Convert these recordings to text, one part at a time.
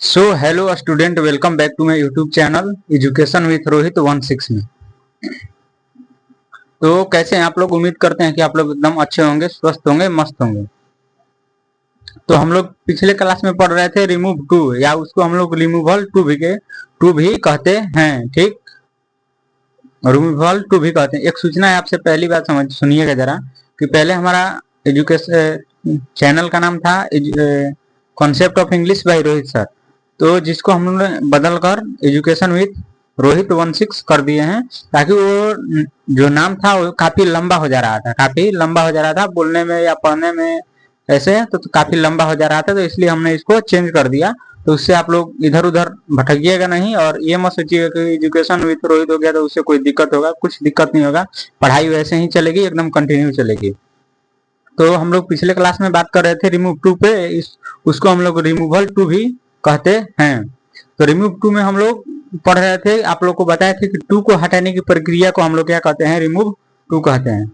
So hello student, welcome back to my YouTube channel education with Rohit 16 में। तो कैसे हैं आप लोग? उम्मीद करते हैं कि आप लोग एकदम अच्छे होंगे, स्वस्थ होंगे, मस्त होंगे। तो हम लोग पिछले क्लास में पढ़ रहे थे रिमूव टू, या उसको हम लोग रिमूवल टू भी कहते हैं। ठीक, रिमूवल टू भी कहते हैं। एक सूचना है आपसे, पहली बात समझ सुनिएगा जरा कि पहले हमारा एजुकेशन चैनल का नाम था concept of English by Rohit sir, तो जिसको हम लोगों ने बदल कर एजुकेशन विथ रोहित 16 कर दिए हैं, ताकि वो जो नाम था वो काफी लंबा हो जा रहा था, काफी लंबा हो जा रहा था बोलने में या पढ़ने में। ऐसे तो काफी लंबा हो जा रहा था, तो इसलिए हमने इसको चेंज कर दिया। तो उससे आप लोग इधर उधर भटकिएगा नहीं, और ये मत सोचिएगा कि एजुकेशन विथ रोहित हो गया तो उससे कोई दिक्कत होगा। कुछ दिक्कत नहीं होगा, पढ़ाई वैसे ही चलेगी, एकदम कंटिन्यू चलेगी। तो हम लोग पिछले क्लास में बात कर रहे थे रिमूव टू पे, उसको हम लोग रिमूवल टू भी कहते हैं। तो रिमूव टू में हम लोग पढ़ रहे थे, आप लोग को बताया थे कि टू को हटाने की प्रक्रिया को हम लोग क्या कहते हैं? रिमूव टू कहते हैं।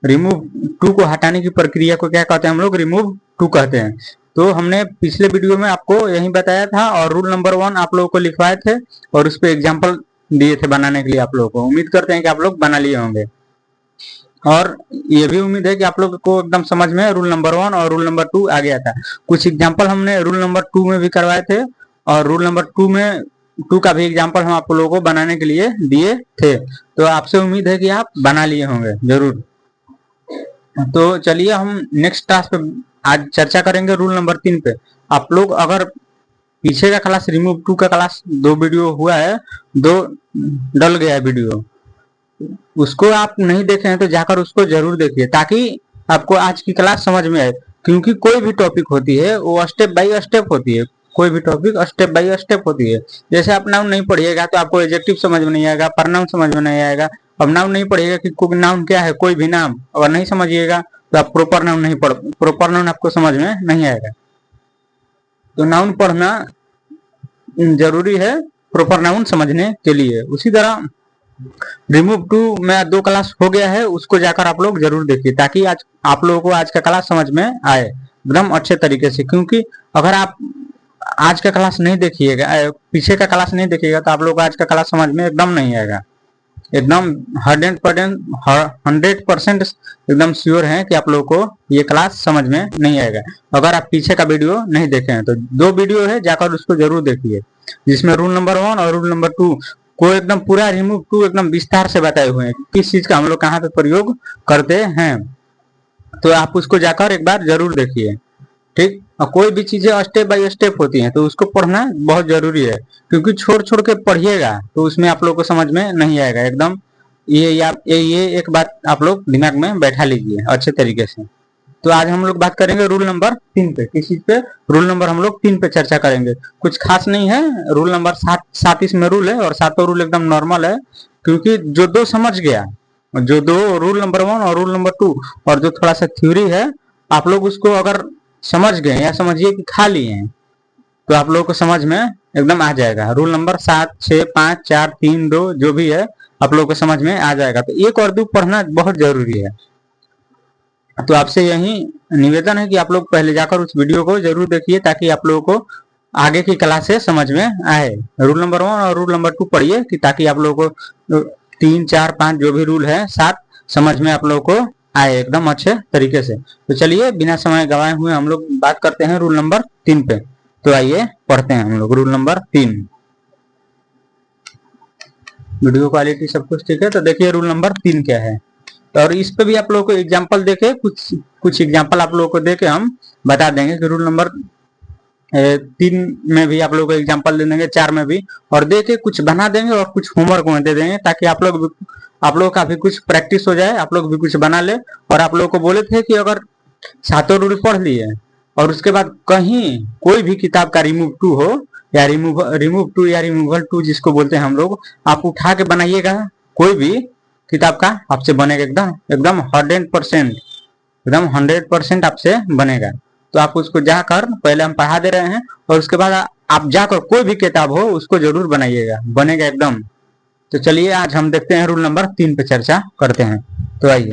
रिमूव टू को हटाने की प्रक्रिया को क्या कहते हैं? हम लोग रिमूव टू कहते हैं। तो हमने पिछले वीडियो में आपको यही बताया था, और रूल नंबर 1 आप लोगों को लिखवाए थे, और उस पर एग्जाम्पल दिए थे बनाने के लिए आप लोगों को। उम्मीद करते हैं कि आप लोग बना लिए होंगे, और ये भी उम्मीद है कि आप लोग को एकदम समझ में रूल नंबर 1 और रूल नंबर 2 आ गया था। कुछ एग्जाम्पल हमने रूल नंबर 2 में भी करवाए थे, और रूल नंबर 2 का भी एग्जाम्पल हम आप लोगों को बनाने के लिए दिए थे। तो आपसे उम्मीद है कि आप बना लिए होंगे जरूर। तो चलिए हम नेक्स्ट क्लास पे आज चर्चा करेंगे रूल नंबर 3 पे। आप लोग अगर पीछे का क्लास रिमूव टू का क्लास 2 वीडियो हुआ है, 2 डल गया है वीडियो, उसको आप नहीं देखे हैं तो जाकर उसको जरूर देखिए, ताकि आपको आज की क्लास समझ में आए। क्योंकि कोई भी टॉपिक होती है वो स्टेप बाय स्टेप होती है, कोई भी टॉपिक स्टेप बाय स्टेप होती है। जैसे आप नाउन नहीं पढ़िएगा तो आपको एडजेक्टिव समझ में नहीं आएगा, प्रनाउन समझ में नहीं आएगा। अब नाउन नहीं पढ़िएगा कि कोई नाउन क्या है, कोई भी नाम अगर नहीं समझिएगा तो आप प्रोपर नाउन नहीं पढ़ प्रोपर नाउन आपको समझ में नहीं आएगा। तो नाउन पढ़ना जरूरी है प्रोपर नाउन समझने के लिए। उसी तरह रिमूव टू में 2 क्लास हो गया है, उसको जाकर आप लोग जरूर देखिए, ताकि आज आप लोगों को आज का क्लास समझ में आए एकदम अच्छे तरीके से। क्योंकि अगर आप आज का क्लास नहीं देखिएगा, पीछे का क्लास नहीं देखिएगा, तो आप लोग को आज का क्लास समझ में एकदम नहीं आएगा। एकदम 100% एकदम श्योर है कि आप लोगों को ये क्लास समझ में नहीं आएगा अगर आप पीछे का वीडियो नहीं देखे हैं। तो 2 वीडियो है, जाकर उसको जरूर देखिए, जिसमें रूल नंबर 1 और रूल नंबर 2 को एकदम पूरा रिमूव टू एकदम विस्तार से बताए हुए हैं, किस चीज का हम लोग कहाँ पे प्रयोग करते हैं। तो आप उसको जाकर एक बार जरूर देखिए। ठीक, और कोई भी चीजें स्टेप बाय स्टेप होती हैं, तो उसको पढ़ना बहुत जरूरी है। क्योंकि छोड़ छोड़ के पढ़िएगा तो उसमें आप लोग को समझ में नहीं आएगा एकदम। ये एक बात आप लोग दिमाग में बैठा लीजिए अच्छे तरीके से। तो आज हम लोग बात करेंगे रूल नंबर 3 पे। किस चीज पे? रूल नंबर हम लोग 3 पे चर्चा करेंगे। कुछ खास नहीं है, रूल नंबर 7 इसमें रूल है, और 7 रूल एकदम नॉर्मल है। क्योंकि जो 2 समझ गया, जो 2 रूल नंबर 1 और रूल नंबर 2, और जो थोड़ा सा थ्योरी है, आप लोग उसको अगर समझ गए या समझिए कि खा लिए हैं, तो आप लोगों को समझ में एकदम आ जाएगा। रूल नंबर 7, 6, 5, 4, 3, 2 जो भी है आप लोगों को समझ में आ जाएगा। तो 1 और 2 पढ़ना बहुत जरूरी है। तो आपसे यही निवेदन है कि आप लोग पहले जाकर उस वीडियो को जरूर देखिए, ताकि आप लोगों को आगे की क्लास से समझ में आए। रूल नंबर 1 और रूल नंबर 2 पढ़िए, कि ताकि आप लोगों को 3, 4, 5 जो भी रूल है 7 समझ में आप लोगों को आए एकदम अच्छे तरीके से। तो चलिए बिना समय गवाए हुए हम लोग बात करते हैं रूल नंबर 3 पे। तो आइए पढ़ते हैं हम लोग रूल नंबर 3। वीडियो क्वालिटी सब कुछ ठीक है? तो देखिए रूल नंबर 3 क्या है, और इस पे भी आप लोगों को एग्जाम्पल देके कुछ एग्जाम्पल आप लोगों को देके हम बता देंगे कि रूल नंबर 3 में भी आप लोगों को एग्जाम्पल दे देंगे, 4 में भी, और दे के कुछ बना देंगे और कुछ होमवर्क में दे देंगे, ताकि आप लोगों का भी कुछ प्रैक्टिस हो जाए, आप लोग भी कुछ बना ले। और आप लोगों को बोले थे कि अगर 7 रूल पढ़ लिए और उसके बाद कहीं कोई भी किताब का रिमूव टू हो, या रिमूव टू या रिमूवल टू जिसको बोलते हैं हम लोग, आप उठा के बनाइएगा, कोई भी किताब का आपसे बनेगा एकदम एकदम 100%, एकदम 100% आपसे बनेगा। तो आप उसको जाकर, पहले हम पढ़ा दे रहे हैं, और उसके बाद आप जाकर कोई भी किताब हो उसको जरूर बनाइएगा, बनेगा एकदम। तो चलिए आज हम देखते हैं रूल नंबर 3 पे चर्चा करते हैं। तो आइए,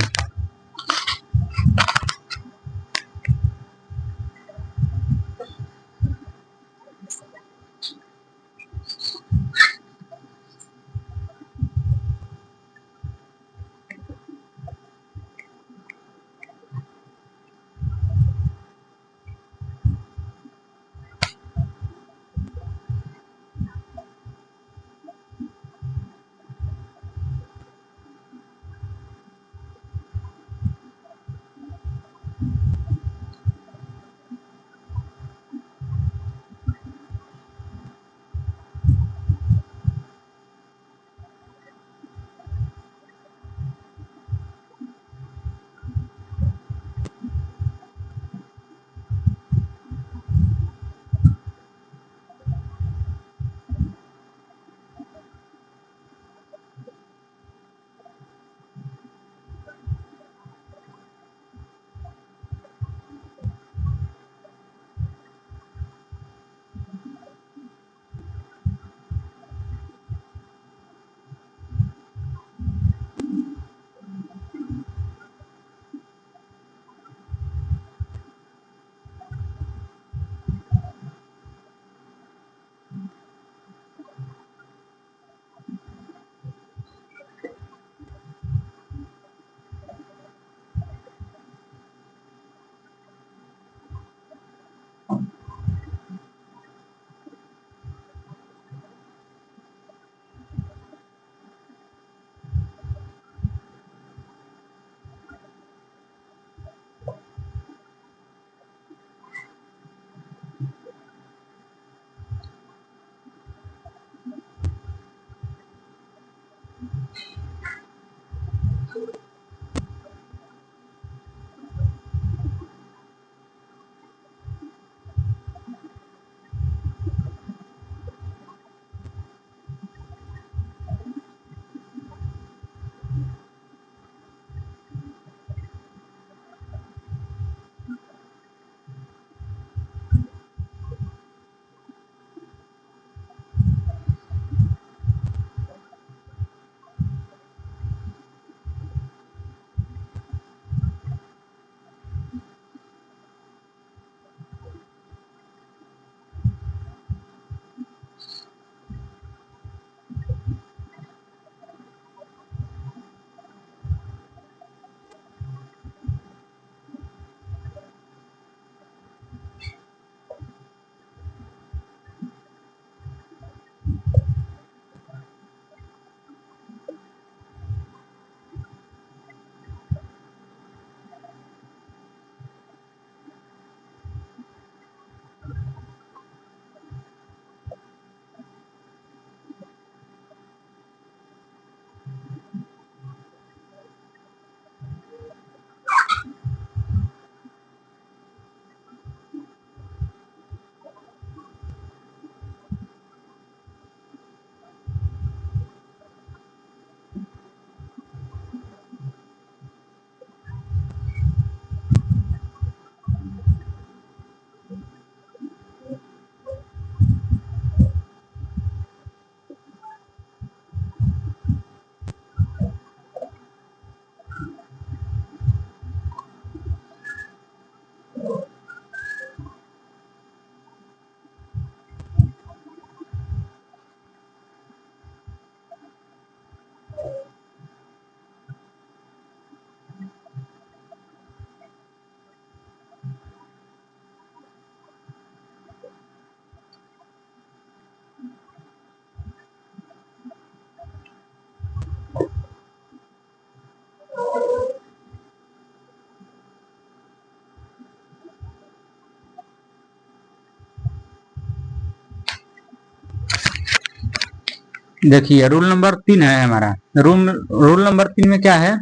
देखिए रूल नंबर 3 है हमारा। रूल नंबर 3 में क्या है,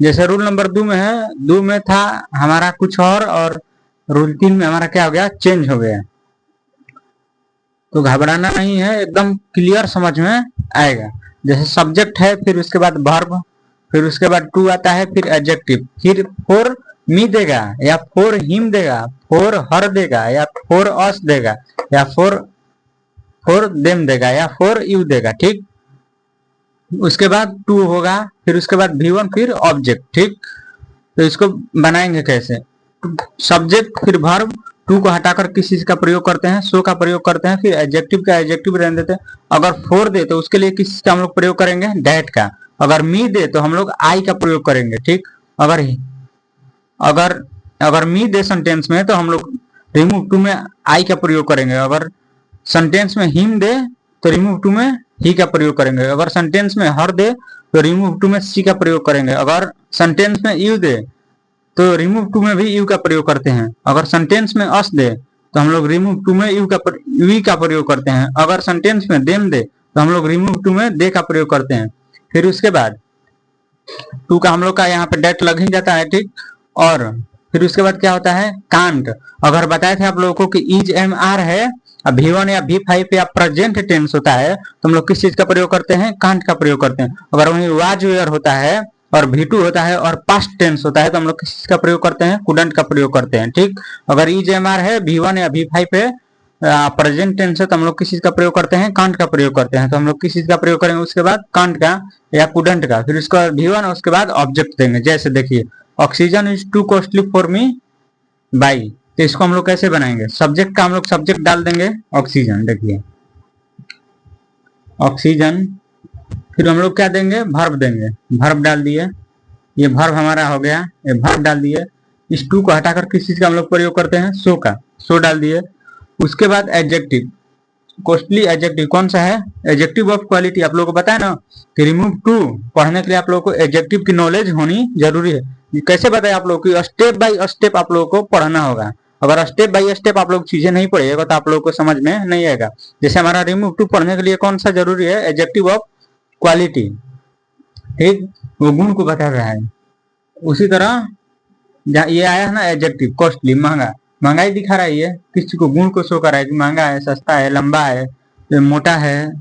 जैसे रूल नंबर 2 में है, 2 में था हमारा कुछ और रूल 3 में हमारा क्या हो गया, चेंज हो गया। तो घबराना नहीं है, एकदम क्लियर समझ में आएगा। जैसे सब्जेक्ट है, फिर उसके बाद वर्ब, फिर उसके बाद टू आता है, फिर एडजेक्टिव, फिर फॉर मी देगा या फॉर हिम देगा, फॉर हर देगा या फॉर अस देगा, या फॉर देम देगा, या फॉर यू देगा। ठीक, उसके बाद टू होगा, फिर उसके बाद V1, फिर ऑब्जेक्ट। ठीक, तो इसको बनाएंगे कैसे, सब्जेक्ट फिर वर्ब, टू को हटाकर किस चीज का प्रयोग करते हैं, सो का प्रयोग करते हैं, फिर एडजेक्टिव का एडजेक्टिव रहने देते हैं। अगर फोर दे तो उसके लिए किस चीज का हम लोग प्रयोग करेंगे, डैट का। अगर मी दे तो हम लोग आई का प्रयोग करेंगे। ठीक, अगर अगर अगर मी दे सेंटेंस में तो हम लोग रिमूव टू में आई का प्रयोग करेंगे। अगर सेंटेंस में हिम दे तो रिमूव टू में ही का प्रयोग करेंगे। अगर सेंटेंस में हर दे तो रिमूव टू में सी का प्रयोग करेंगे। अगर सेंटेंस में यू दे तो रिमूव टू में भी यू का प्रयोग करते हैं। अगर सेंटेंस में अस दे तो हम लोग रिमूव टू में वी का प्रयोग करते हैं। अगर सेंटेंस में देम दे तो हम लोग रिमूव टू में दे का प्रयोग करते हैं। फिर उसके बाद टू का हम लोग का यहाँ पे डेट लग ही जाता है। ठीक, और फिर उसके बाद क्या होता है, कांट। अगर बताए थे आप लोगों को कि इज एम आर है, अब V1 या V5 या प्रेजेंट टेंस होता है तो हम लोग किस चीज का प्रयोग करते हैं, कांट का प्रयोग करते हैं। अगर वहीं वाज वेयर होता है और V2 होता है और पास्ट टेंस होता है तो हम लोग किस चीज का प्रयोग करते हैं, कुडंट का प्रयोग करते हैं। ठीक, अगर इज एम आर है, V1 या V5 पे प्रेजेंट टेंस है तो हम लोग किस चीज का प्रयोग करते हैं, कांट का प्रयोग करते हैं। तो हम लोग किस चीज का प्रयोग करेंगे, उसके बाद कांट का या कुडंट का, फिर उसके बाद V1 उसके बाद ऑब्जेक्ट देंगे। जैसे देखिए, oxygen is to costly for me by, तो इसको हम लोग कैसे बनाएंगे, सब्जेक्ट का हम लोग सब्जेक्ट डाल देंगे ऑक्सीजन। देखिए ऑक्सीजन, फिर हम लोग क्या देंगे, वर्ब देंगे, वर्ब डाल दिए, ये वर्ब हमारा हो गया, ये वर्ब डाल दिए। इस टू को हटाकर किस चीज का हम लोग प्रयोग करते हैं, सो का, सो डाल दिए। उसके बाद एडजेक्टिव, कॉस्टली एडजेक्टिव कौन सा है, एडजेक्टिव ऑफ क्वालिटी। आप लोगों को पता है ना कि रिमूव टू पढ़ने के लिए आप लोगों को एडजेक्टिव की नॉलेज होनी जरूरी है। कैसे बताया आप लोग की, स्टेप बाय स्टेप आप लोगों को पढ़ना होगा। अगर स्टेप बाय स्टेप आप लोग चीजें नहीं पढ़िएगा तो आप लोगों को समझ में नहीं आएगा। जैसे हमारा रिमूव टू पढ़ने के लिए कौन सा जरूरी है, एडजेक्टिव ऑफ क्वालिटी। ठीक, वो गुण को बता रहा है। उसी तरह ये आया है ना एडजेक्टिव, कॉस्टली, महंगा, महंगाई दिखा रहा है, ये किसी को गुण को शो कर रहा है कि महंगा है, सस्ता है, लंबा है, मोटा है,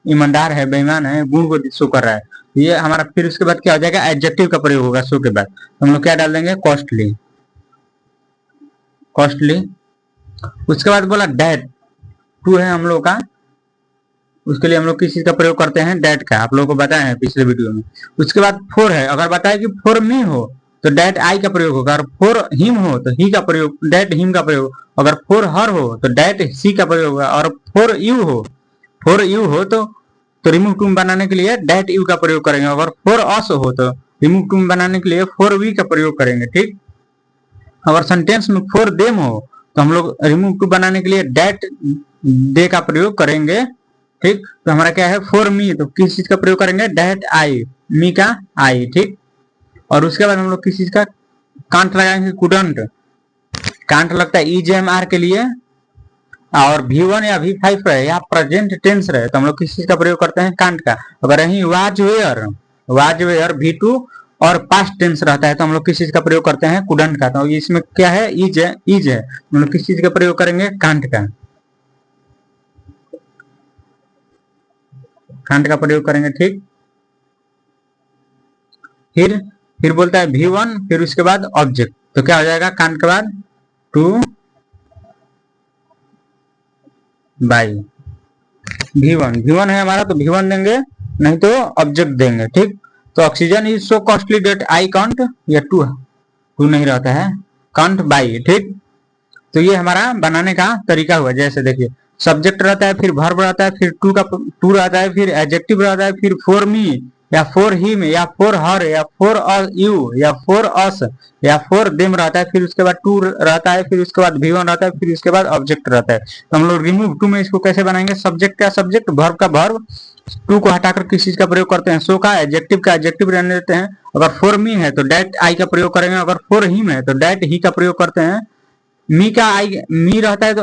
ईमानदार है, बेईमान है, गुण को शो कर रहा है ये हमारा। फिर उसके बाद क्या हो जाएगा, एडजेक्टिव का प्रयोग होगा शो के बाद, तो हम लोग क्या डाल देंगे, कॉस्टली, कॉस्टली। उसके बाद बोला डैट, टू है हम लोग का, उसके लिए हम लोग किस चीज का प्रयोग करते हैं, डैट का, आप लोगों को बताया है पिछले वीडियो में। उसके बाद फोर है, अगर बताया कि फोर मी हो तो डैट आई का प्रयोग होगा, और फोर हिम हो तो ही का प्रयोग, डैट हिम का प्रयोग। अगर फोर हर हो तो डैट सी का प्रयोग होगा, और फोर यू हो तो रिमूव टू बनाने के लिए डैट यू का प्रयोग करेंगे। अगर फोर अस हो तो रिमूव टू बनाने के लिए फोर वी का प्रयोग करेंगे। ठीक, अगर सेंटेंस में फोर देम हो तो हम लोग रिमूव टू बनाने के लिए डैट दे का प्रयोग करेंगे। ठीक, तो हमारा क्या है, फोर मी, तो किस चीज का प्रयोग करेंगे, डैट आई, मी का आई। ठीक, और उसके बाद हम लोग किस चीज का कांट लगाएंगे, कुडंट। कांट लगता है इज एम आर के लिए, और V1 या V5 रहे या प्रेजेंट टेंस रहे तो हम लोग किस चीज का प्रयोग करते हैं, कांट का। अगर यही वाज वेयर V2 और पास्ट टेंस रहता है तो हम लोग किस चीज का प्रयोग करते हैं, कुडंट का। तो इसमें क्या है, इज है, हम लोग किस चीज का प्रयोग करेंगे, कांट का, कांट का प्रयोग करेंगे। ठीक, फिर बोलता है V1, फिर उसके बाद ऑब्जेक्ट, तो क्या हो जाएगा, कांट के बाद टू बाई V1 है हमारा तो V1 देंगे, नहीं तो ऑब्जेक्ट देंगे। ठीक, तो oxygen is so costly that I can't, या टू नहीं रहता है, कांट बाई। ठीक, तो ये हमारा बनाने का तरीका हुआ। जैसे देखिए, सब्जेक्ट रहता है, फिर वर्ब रहता है, फिर टू रहता है, फिर एडजेक्टिव रहता है, फिर फॉर मी या फॉर हिम या फॉर हर या फॉर यू या फॉर अस या फॉर देम रहता है, फिर उसके बाद टू रहता है, फिर उसके बाद V1 रहता है, फिर उसके बाद ऑब्जेक्ट रहता है। तो हम लोग रिमूव टू में इसको कैसे बनाएंगे, सब्जेक्ट का सब्जेक्ट, वर्ब का वर्ब, टू को हटाकर किस चीज का प्रयोग करते हैं, सो का, एडजेक्टिव का एडजेक्टिव रहने देते हैं। अगर फॉर मी है तो डैट आई का प्रयोग करेंगे, अगर फॉर हिम है तो डैट ही का प्रयोग करते हैं। मी का आई, मी रहता है तो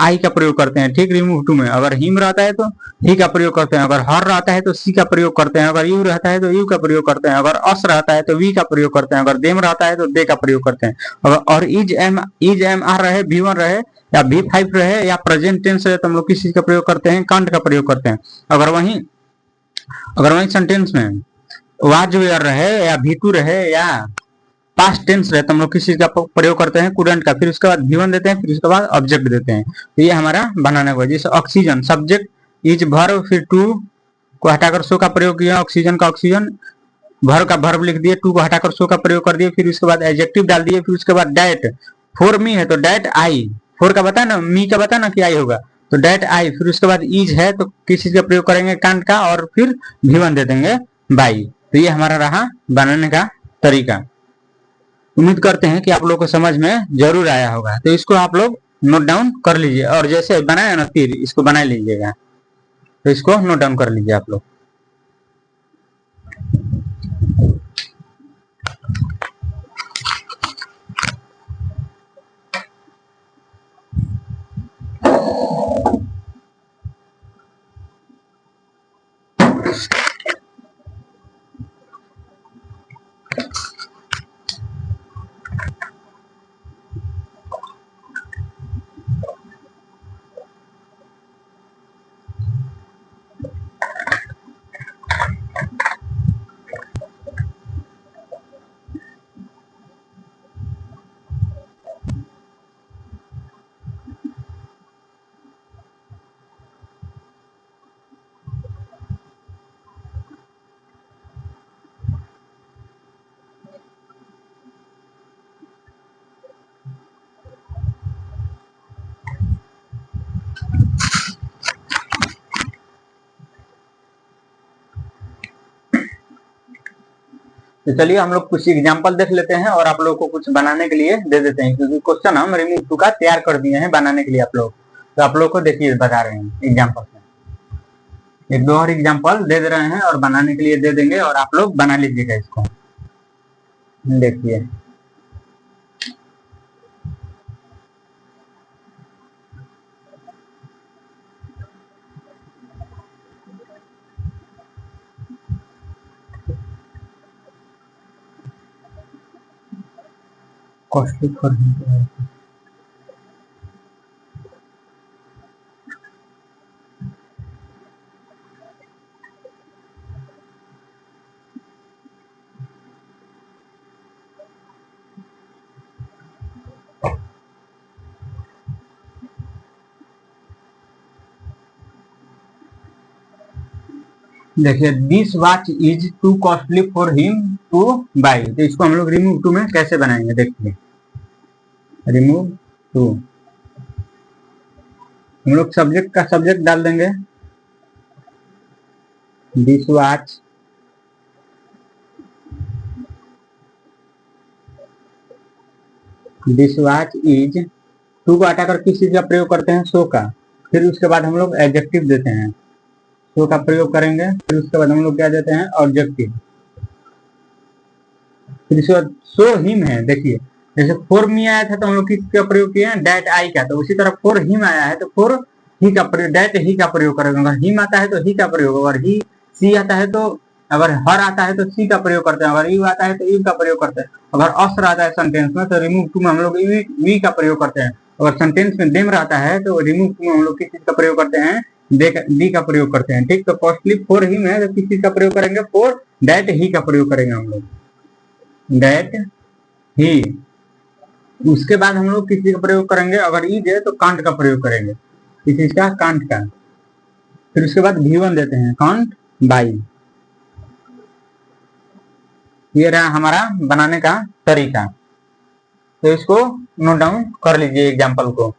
आई का प्रयोग करते हैं, ठीक, रिमूव टू में। अगर हिम रहता है तो ही का प्रयोग करते हैं, अगर हर रहता है तो सी का प्रयोग करते हैं, अगर यू रहता है तो यू का प्रयोग करते हैं, अगर अस रहता है तो वी का प्रयोग करते हैं, अगर देम रहता है तो दे का प्रयोग करते हैं। और इज एम आर रहे, वी वन रहे या वी फाइव रहे या प्रेजेंट टेंस रहे तो हम लोग किस चीज का प्रयोग करते हैं, कांट का प्रयोग करते हैं। अगर वही सेंटेंस में वाज वेयर रहे या वी टू रहे या पास्ट टेंस रहे तो हम लोग किस चीज का प्रयोग करते हैं, कुडंट का। फिर उसके बाद गिवन देते हैं, फिर उसके बाद ऑब्जेक्ट देते हैं। तो ये हमारा बनाने का। जैसे ऑक्सीजन, सब्जेक्ट इज वर्ब, फिर टू को हटाकर सो का प्रयोग किया, ऑक्सीजन का ऑक्सीजन, वर्ब का वर्ब लिख दिए, टू को हटाकर सो का प्रयोग कर दिए, फिर उसके बाद एडजेक्टिव डाल दिए, फिर उसके बाद डैट, फॉर मी है तो डैट आई, फोर का बता ना, मी का बता ना कि आई होगा तो डैट आई, फिर उसके बाद इज है तो किस चीज का प्रयोग करेंगे, कांट का, और फिर गिवन दे देंगे बाई। तो ये हमारा रहा बनाने का तरीका। उम्मीद करते हैं कि आप लोग को समझ में जरूर आया होगा। तो इसको आप लोग नोट डाउन कर लीजिए, और जैसे बनाया ना तीर, इसको बना लीजिएगा। तो इसको नोट डाउन कर लीजिए आप लोग। तो चलिए हम लोग कुछ एग्जांपल देख लेते हैं और आप लोगों को कुछ बनाने के लिए दे देते हैं, क्योंकि क्वेश्चन हम रिमूव टू का तैयार कर दिए हैं बनाने के लिए आप लोग। तो आप लोग को देखिए बता रहे हैं एग्जाम्पल में, एक दो और एग्जाम्पल दे रहे हैं और बनाने के लिए दे देंगे और आप लोग बना लीजिएगा इसको। देखिए कॉस्टली फॉर देखिए this watch is to costly for him two by. तो इसको हम लोग रिमूव टू में कैसे बनाएंगे, देखिए रिमूव टू हम लोग सब्जेक्ट का सब्जेक्ट डाल देंगे दिस वॉच इज, टू को हटाकर किस चीज का प्रयोग करते हैं, सो का। फिर उसके बाद हम लोग एडजेक्टिव देते हैं, सो का प्रयोग करेंगे, फिर उसके बाद हम लोग क्या देते हैं, ऑब्जेक्टिव। फिर इसके बाद सो हिम है, देखिए जैसे फोर मी आया था तो हम लोग किसका प्रयोग किए हैं, डैट आई का। तो उसी तरह फोर हिम आया है तो फोर ही का प्रयोग, डैट ही का प्रयोग करेंगे। अगर हिम आता है तो ही का प्रयोग, अगर ही सी आता है तो, अगर हर आता है तो सी का प्रयोग करते हैं, अगर यू आता है तो यू का प्रयोग करते हैं। अगर अस रहता है सेंटेंस में तो रिमूव टू में हम लोग वी का प्रयोग करते हैं। अगर सेंटेंस में देम रहता है तो रिमूव टू में हम लोग किस चीज का प्रयोग करते हैं, डी का प्रयोग करते हैं। ठीक, तो कॉस्टली फोर हिम है तो किस चीज का प्रयोग करेंगे, फोर डैट ही का प्रयोग करेंगे हम लोग, डैट ही। उसके बाद हम लोग किसी का प्रयोग करेंगे, अगर इज है तो कांट का प्रयोग करेंगे, किस चीज का, कांट का। फिर उसके बाद गिवन देते हैं, कांट बाई। ये रहा हमारा बनाने का तरीका। तो इसको नोट डाउन कर लीजिए एग्जाम्पल को।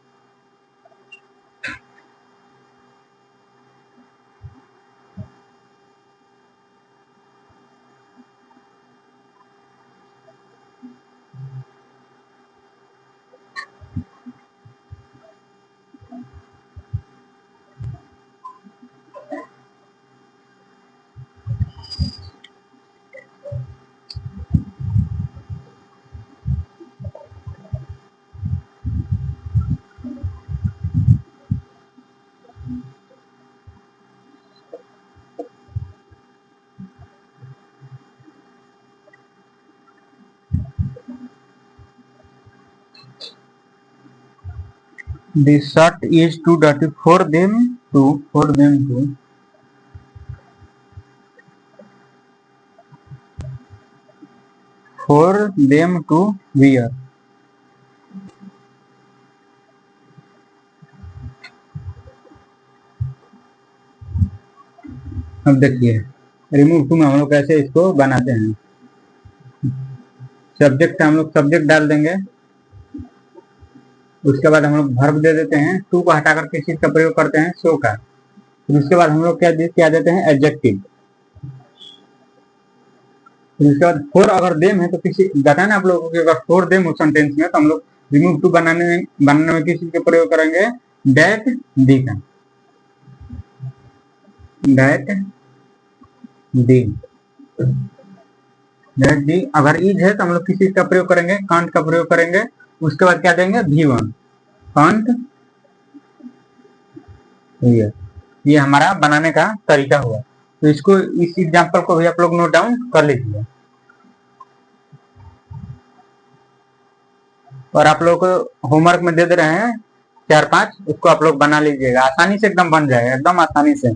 The shot is too dirty for them to wear. अब देखिए रिमूव टू में हम लोग कैसे इसको बनाते हैं। सब्जेक्ट हम लोग सब्जेक्ट डाल देंगे, उसके बाद हम लोग वर्ब दे देते हैं, टू को हटाकर किस चीज का प्रयोग करते हैं, सो का। फिर उसके बाद हम लोग क्या देते हैं, एडजेक्टिव। फिर उसके बाद फोर अगर देम है तो किसी बताया ना आप लोगों को, अगर फोर देम हो सेंटेंस में तो हम लोग रिमूव टू बनाने में किस चीज का प्रयोग करेंगे, डेट दी का, डेट दी, डेट दी। अगर इज है तो हम लोग किस चीज का प्रयोग करेंगे, कांट का प्रयोग करेंगे। उसके बाद क्या देंगे, भी वन, कांट। ये हमारा बनाने का तरीका हुआ। तो इसको इस एग्जांपल को भी आप लोग नोट डाउन कर लीजिए, और आप लोग को होमवर्क में दे रहे हैं 4-5, उसको आप लोग बना लीजिएगा, आसानी से एकदम बन जाएगा, एकदम आसानी से।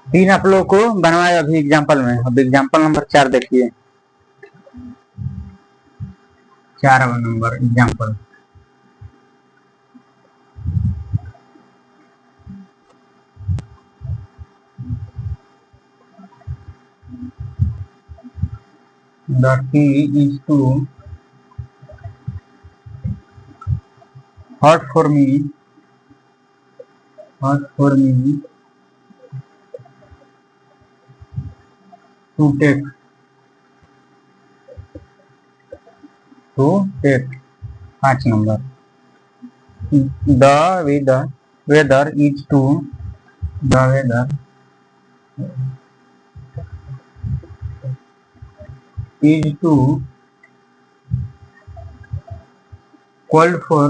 तीन आप लोगों को बनवाया अभी एग्जाम्पल में। अब एग्जाम्पल नंबर 4 देखिए, 4 number example. The tea is too hot for me to take 5 number. The weather is too the weather is too cold for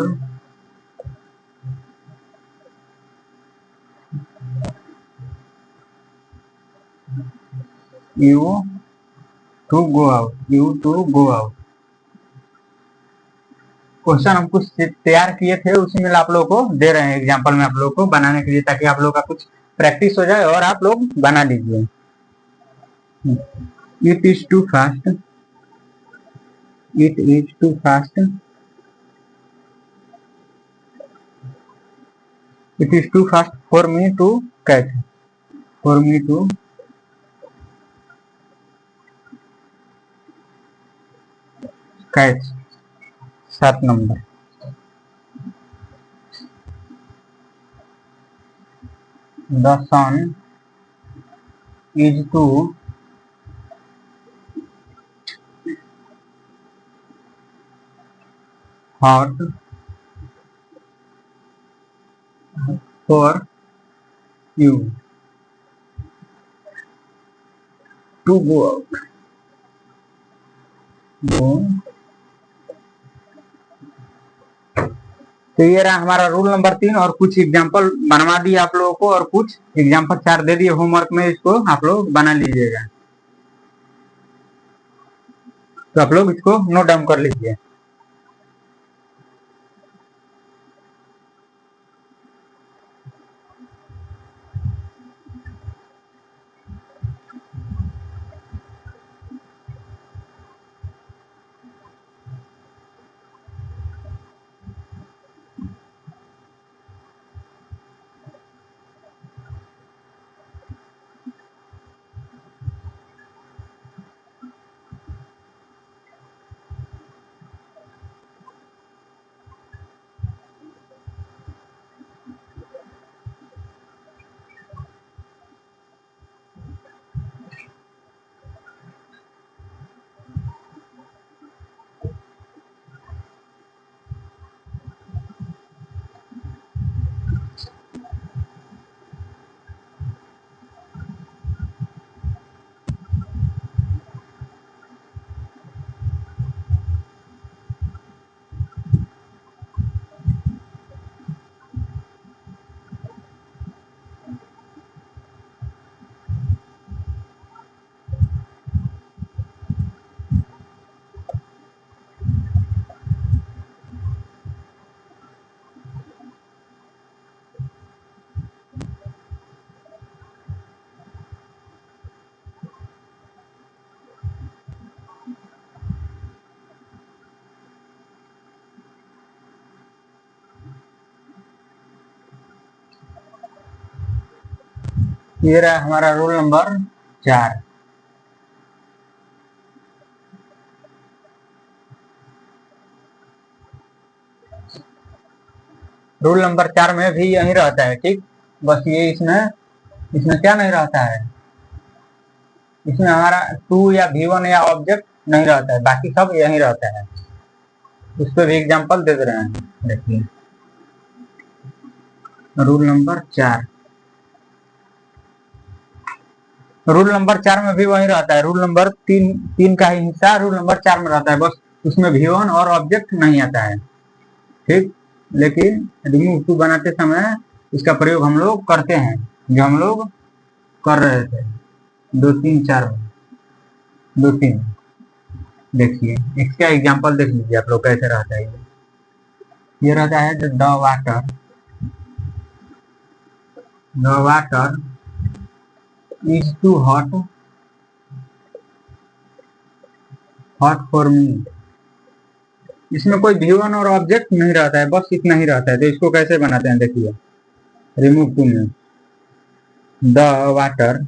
you to go out। Question हम कुछ तैयार किए थे, उसी में आप लोगों को दे रहे हैं एग्जाम्पल में आप लोगों को बनाने के लिए, ताकि आप लोगों का कुछ प्रैक्टिस हो जाए और आप लोग बना लीजिए। It is too fast, it is too fast, it is too fast for me to catch, for me to catch. 7 number. The sun is too hot for you to go out, go. तो ये रहा हमारा rule number 3, और कुछ example बनवा दिए आप लोगों को, और कुछ एग्जाम्पल 4 दे दिए होमवर्क में, इसको आप लोग बना लीजिएगा। तो आप लोग इसको नोट डाउन कर लीजिए। ये रहा हमारा रूल नंबर 4। रूल नंबर 4 में भी यही रहता है, ठीक। बस ये इसमें क्या नहीं रहता है, इसमें हमारा टू या V1 या ऑब्जेक्ट नहीं रहता है, बाकी सब यही रहता है। उस पर भी एग्जांपल दे रहे हैं, देखिए रूल नंबर 4। रूल नंबर 4 में भी वही रहता है, रूल नंबर 3 का ही हिस्सा रूल नंबर 4 में रहता है, बस उसमें V1 और ऑब्जेक्ट नहीं आता है, ठीक। लेकिन रिमूव टू बनाते समय इसका प्रयोग हम लोग करते हैं, जो हम लोग कर रहे थे 2 3 4 में। 2 3 देखिए इसका एग्जांपल देख लीजिए आप लोग कैसे रहता है। ये रहता है the water is too hot for me. इसमें कोई V1 और ऑब्जेक्ट नहीं रहता है, बस इतना ही रहता है। तो इसको कैसे बनाते हैं, देखिए रिमूव टू में द वाटर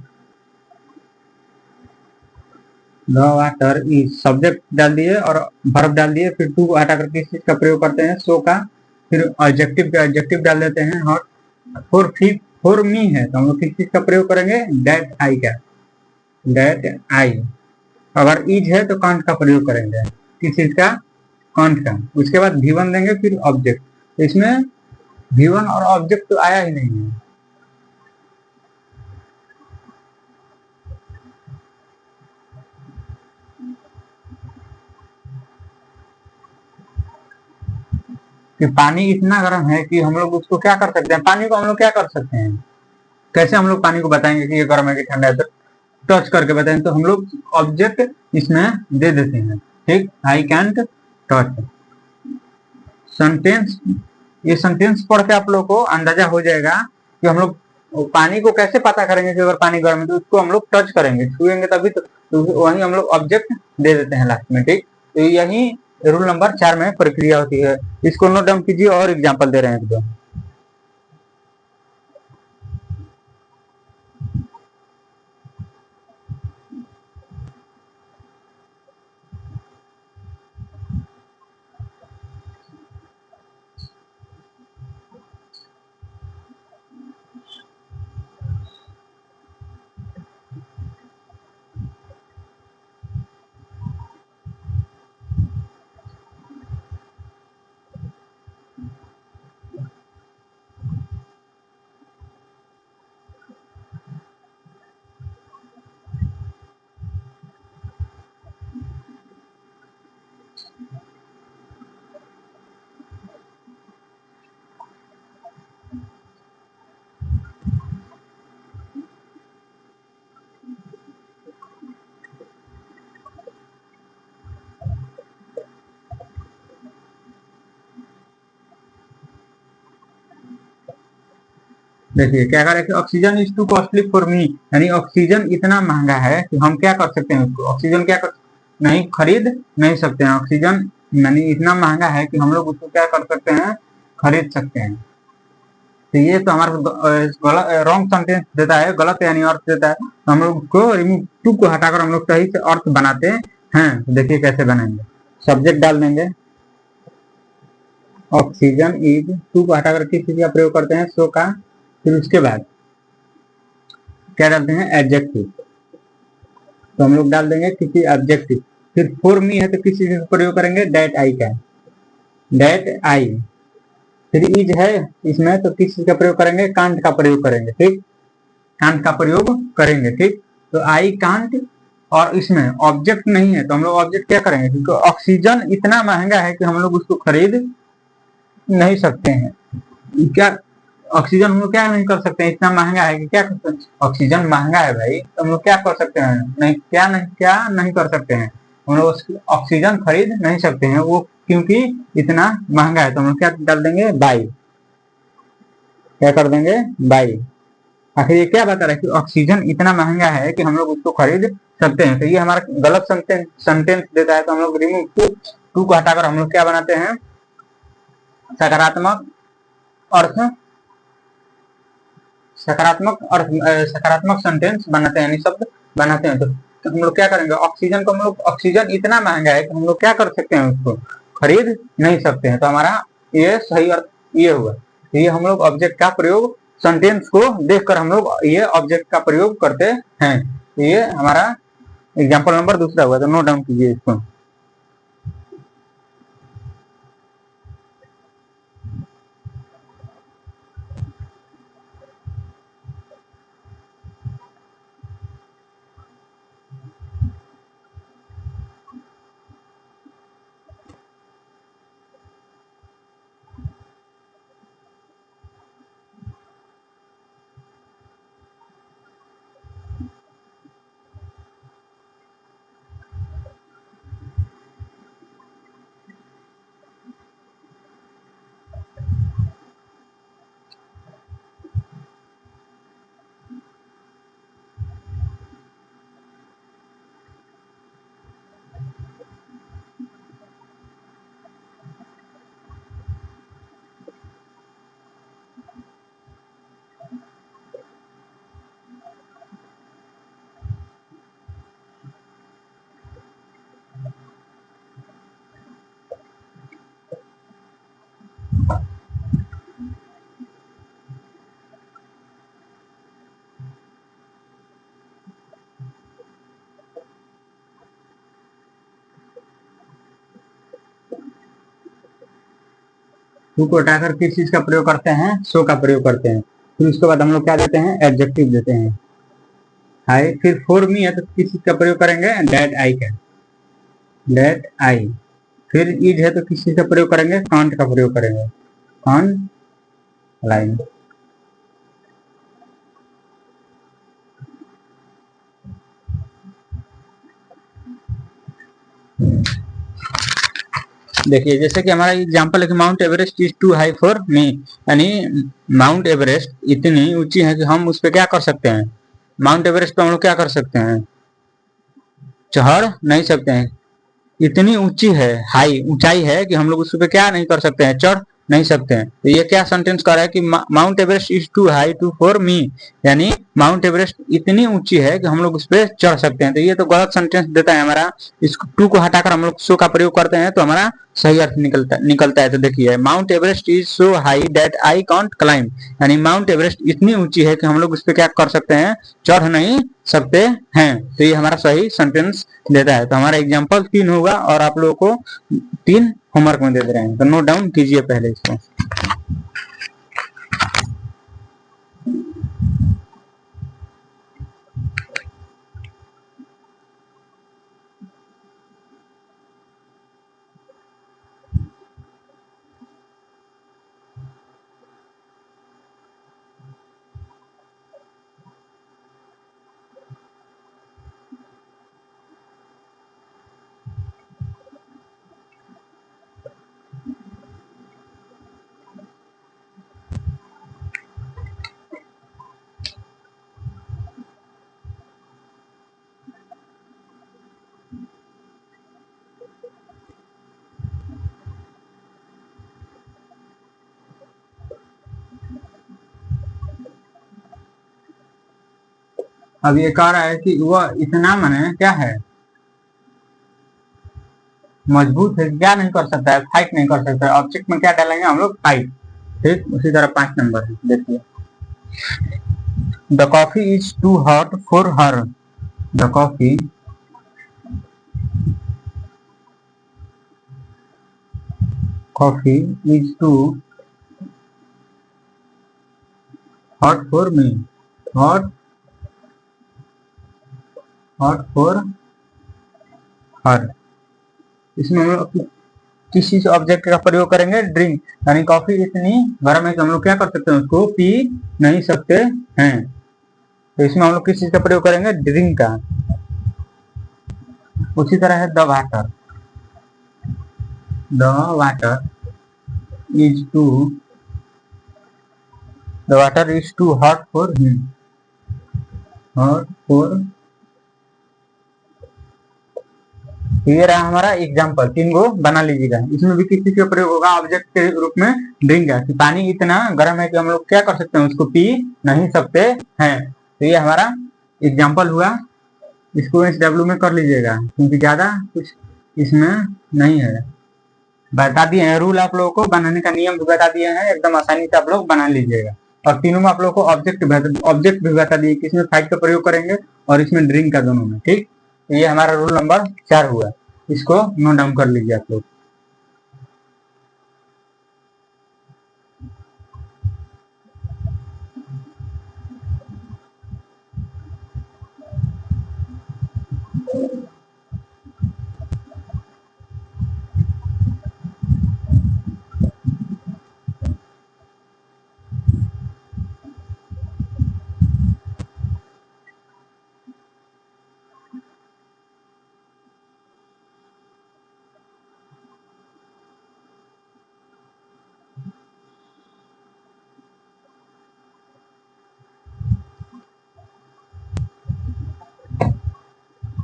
इज सब्जेक्ट डाल दिए और वर्ब डाल दिए, फिर टू हटा कर किस चीज का प्रयोग करते हैं, सो का, फिर एडजेक्टिव डाल देते हैं हॉट। फॉर मी है तो हम लोग किस चीज का प्रयोग करेंगे, दैट आई का, दैट आई। अगर इज है तो कांट का प्रयोग करेंगे, किस चीज का, कांट का। उसके बाद V1 देंगे, फिर ऑब्जेक्ट। तो इसमें V1 और ऑब्जेक्ट तो आया ही नहीं है। कि पानी इतना गर्म है कि हम लोग उसको क्या कर सकते हैं, पानी को हम लोग क्या कर सकते हैं, कैसे हम लोग पानी को बताएंगे कि ये गर्म है कि ठंडा है, तो टच करके बताएंगे। तो हम लोग ऑब्जेक्ट इसमें दे देते हैं, ठीक। I can't touch sentence. ये सेंटेंस पढ़ के आप लोग को अंदाजा हो जाएगा कि हम लोग पानी को कैसे पता करेंगे कि अगर पानी गर्म है, तो उसको हम लोग टच करेंगे, छुएंगे तभी तो वही हम लोग ऑब्जेक्ट दे देते हैं लास्ट में, ठीक। तो यही रूल नंबर 4 में प्रक्रिया होती है। इसको नोट डाउन कीजिए और एग्जाम्पल दे रहे हैं एक दो। देखिए क्या करें कि oxygen is to costly for me, यानी ऑक्सीजन इतना महंगा है कि हम क्या कर सकते हैं, उसको ऑक्सीजन क्या कर नहीं खरीद नहीं सकते हैं। ऑक्सीजन यानी इतना महंगा है कि हम लोग उसको क्या कर सकते हैं, खरीद सकते हैं। तो ये तो हमारा रॉन्ग सेंटेंस देता है, गलत यानी अर्थ देता है। तो हम लोग को रिमूव टू को हटाकर हम लोग सही से अर्थ बनाते हैं। देखिए कैसे बनाएंगे, सब्जेक्ट डाल देंगे ऑक्सीजन इज, टू को हटाकर किस चीज का प्रयोग करते हैं, सो का, फिर उसके बाद क्या डालते हैं, एडजेक्टिव। तो हम लोग डाल देंगे किसी एडजेक्टिव। फिर फॉर मी है तो किस चीज का प्रयोग करेंगे, दैट आई का, दैट आई। फिर इज है इसमें तो किस चीज का प्रयोग करेंगे, कांट का प्रयोग करेंगे, ठीक। कांट का प्रयोग करेंगे, ठीक। तो आई कांट, और इसमें ऑब्जेक्ट नहीं है तो हम लोग ऑब्जेक्ट क्या करेंगे, क्योंकि ऑक्सीजन इतना महंगा है कि हम लोग उसको खरीद नहीं सकते हैं। क्या ऑक्सीजन हम लोग क्या नहीं कर सकते हैं, इतना महंगा है कि क्या कर सकते हैं, ऑक्सीजन महंगा है भाई, तो हम लोग क्या कर सकते हैं, क्या नहीं कर सकते हैं, हम लोग ऑक्सीजन खरीद नहीं सकते हैं वो, क्योंकि इतना महंगा है। तो हम लोग क्या डाल देंगे, बाई। क्या कर देंगे, बाई। आखिर ये क्या बता रहा है कि ऑक्सीजन इतना महंगा है कि हम लोग उसको खरीद सकते हैं। तो ये हमारा गलत सेंटेंस देता है। तो हम लोग रिमूव टू को हटाकर हम लोग क्या बनाते हैं, सकारात्मक अर्थ सकारात्मक अर्थ सकारात्मक सेंटेंस बनाते हैं, यानी शब्द बनाते हैं, तो हम लोग क्या करेंगे, ऑक्सीजन को हम लोग, ऑक्सीजन इतना महंगा है कि हम लोग क्या कर सकते हैं, उसको खरीद नहीं सकते हैं, तो हमारा ये सही अर्थ ये हुआ। ये हम लोग ऑब्जेक्ट का प्रयोग सेंटेंस को देखकर हम लोग ये ऑब्जेक्ट का प्रयोग करते हैं। ये हमारा एग्जाम्पल नंबर दूसरा हुआ, तो नोट डाउन कीजिए इसको। टू को हटाकर किस चीज का प्रयोग करते हैं, सो का प्रयोग करते हैं। फिर उसके बाद हम लोग क्या देते हैं, एडजेक्टिव देते हैं, हाई। फिर फॉर मी है तो किस चीज का प्रयोग करेंगे, डेट आई का, डेट आई। फिर इज है तो किस चीज का प्रयोग करेंगे, कांट का प्रयोग करेंगे, कांट लाइन। देखिए जैसे कि हमारा एग्जांपल है कि mount Everest is too high for me, यानी माउंट एवरेस्ट इतनी ऊंची है कि हम उस पर क्या कर सकते हैं, माउंट एवरेस्ट पे हम लोग क्या कर सकते हैं, चढ़ नहीं सकते हैं। इतनी ऊंची है, हाई ऊंचाई है कि हम लोग उस पर क्या नहीं कर सकते हैं, चढ़ नहीं सकते हैं। तो ये क्या सेंटेंस कर रहा है कि mount Everest is too high to for me, यानी माउंट एवरेस्ट इतनी ऊंची है कि हम लोग उस पर चढ़ सकते हैं। तो ये तो गलत सेंटेंस देता है हमारा। इस टू को हटाकर हम लोग सो का प्रयोग करते हैं तो हमारा सही अर्थ निकलता है। तो देखिए mount Everest is so high that I can't climb, यानी माउंट एवरेस्ट इतनी ऊंची है कि हम लोग उस पर क्या कर सकते हैं, चढ़ नहीं सकते हैं। तो ये हमारा सही सेंटेंस देता है। तो हमारा एग्जाम्पल 3 होगा और आप लोगों को 3 होमवर्क में दे रहे हैं, तो नोट डाउन कीजिए पहले इसको। अब ये कह रहा है कि वह इतना माने क्या है, मजबूत है, क्या नहीं कर सकता है, फाइट नहीं कर सकता है। ऑब्जेक्ट में क्या डालेंगे हम लोग, फाइट। ठीक, उसी तरह 5 नंबर है, देखिए the coffee is too hot for her, the coffee is too hot for me, hot for her. इसमें हम लोग किस चीज ऑब्जेक्ट का प्रयोग करेंगे, ड्रिंक, यानी कॉफी इतनी गर्म है कि हम लोग क्या कर सकते हैं, उसको पी नहीं सकते हैं। तो इसमें हम लोग किस चीज का प्रयोग करेंगे, ड्रिंक का। उसी तरह है the water, the water is too, the water is too hot for him, hot for तो ये रहा हमारा एग्जाम्पल, 3 गो बना लीजिएगा। इसमें भी किस चीज का प्रयोग होगा, ऑब्जेक्ट के रूप में ड्रिंक है कि पानी इतना गर्म है कि हम लोग क्या कर सकते हैं, उसको पी नहीं सकते हैं। तो ये हमारा एग्जाम्पल हुआ। इसको SW में कर लीजिएगा क्योंकि ज्यादा कुछ इसमें नहीं है, बता दिए हैं रूल, आप लोगों को बनाने का नियम भी बता दिए हैं, एकदम आसानी से आप लोग बना लीजिएगा। और तीनों में आप लोगों को ऑब्जेक्ट भी बता दिए, किसमें फाइट का प्रयोग करेंगे और इसमें ड्रिंक का, दोनों में। ठीक, तो ये हमारा रूल नंबर 4 हुआ, इसको नोट डाउन कर लीजिए आप लोग।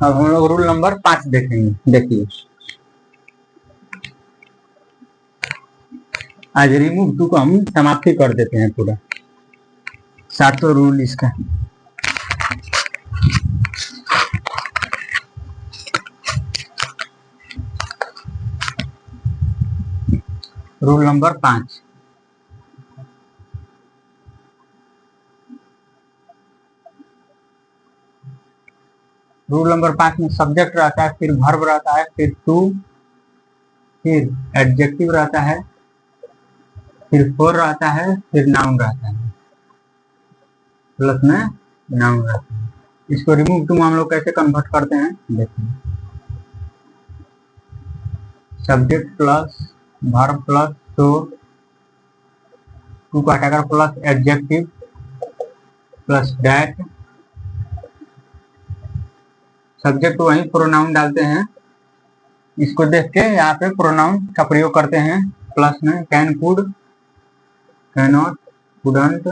अब हम लोग रूल नंबर 5 देखेंगे। देखिए, आज रिमूव टू को हम समाप्ति कर देते हैं पूरा, 7 रूल इसका। रूल नंबर 5, रूल नंबर 5 में सब्जेक्ट रहता है, फिर वर्ब रहता है, फिर टू, फिर एडजेक्टिव रहता है, फिर फोर रहता है, फिर नाउन रहता है, प्लस में नाउन रहता है। इसको रिमूव टू में हम लोग कैसे कन्वर्ट करते हैं, देखिए, subject plus verb plus two का हटाकर plus adjective plus that, subject वही प्रोनाउन डालते हैं, इसको देख के यहाँ पे प्रोनाउन का प्रयोग करते हैं, प्लस में can, could, cannot, couldn't,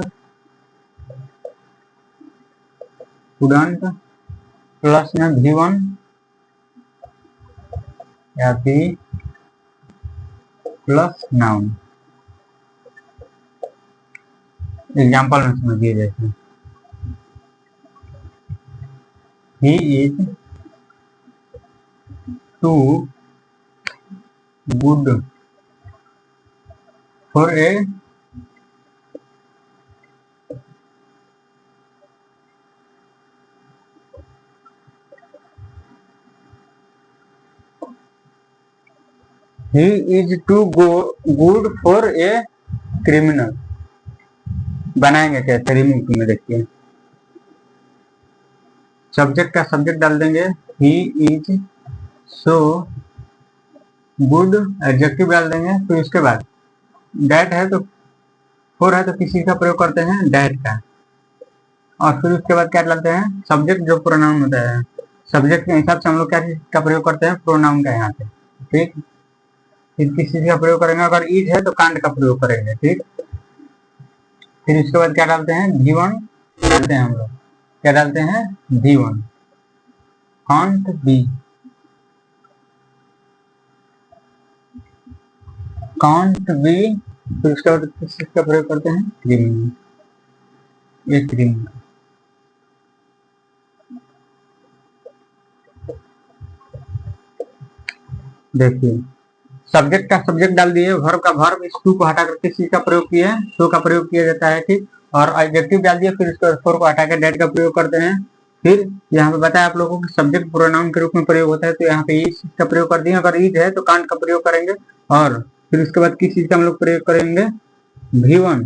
couldn't, plus में V1 या भी प्लस नाउन। एग्जाम्पल में समझिए, जैसे he is too good for a he is too good for a criminal. बनाएंगे कैसे, रिमूव टू में देखिए, सब्जेक्ट का सब्जेक्ट डाल देंगे, he is so good, adjective डाल देंगे, फिर उसके बाद डैट है तो फोर है तो किसी का प्रयोग करते हैं, डैट का, और फिर उसके बाद क्या डालते हैं, सब्जेक्ट जो प्रोनाउन होता है, सब्जेक्ट के हिसाब से हम लोग क्या चीज का प्रयोग करते हैं, प्रोनाउन का यहाँ पे। ठीक, फिर किस चीज का प्रयोग करेंगे, अगर इज है तो कांट का प्रयोग करेंगे। ठीक, फिर उसके बाद क्या डालते हैं, V1 डालते हैं हम लोग, क्या डालते हैं, V1, can't be, can't be, फिर उसके बाद किस चीज का प्रयोग करते हैं, क्रिमिनल, ये क्रिमिनल। देखिए, सब्जेक्ट का सब्जेक्ट डाल दिए, वर्ब का वर्ब, इस टू को हटाकर किस चीज का प्रयोग किए, सो का प्रयोग किया जाता है। ठीक, और एडजेक्टिव डाल दिए, फिर उसके फोर को हटाकर डेट का प्रयोग करते हैं। फिर यहाँ पे बताया आप लोगों को सब्जेक्ट प्रोनाउन के रूप में प्रयोग होता है, तो यहाँ पे इज का प्रयोग कर दिए, अगर इज है तो कांट का प्रयोग करेंगे, और फिर उसके बाद किस चीज का हम लोग प्रयोग करेंगे, V1,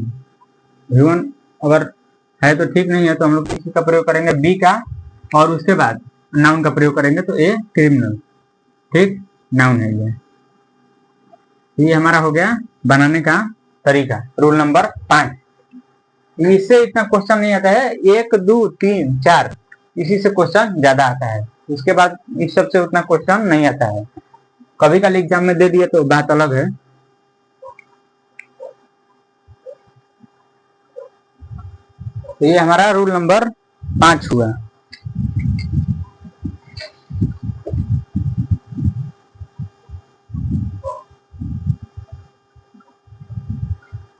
V1 अगर है तो ठीक, नहीं है तो हम लोग किस चीज का प्रयोग करेंगे, बी का, और उसके बाद नाउन का प्रयोग करेंगे, तो ए क्रिमिनल। ठीक, नाउन है ये हमारा हो गया बनाने का तरीका, रूल नंबर 5। इससे इतना क्वेश्चन नहीं आता है, 1 2 3 4 इसी से क्वेश्चन ज्यादा आता है, उसके बाद इस सब से उतना क्वेश्चन नहीं आता है। कभी कल एग्जाम में दे दिए तो बात अलग है। तो ये हमारा रूल नंबर 5 हुआ।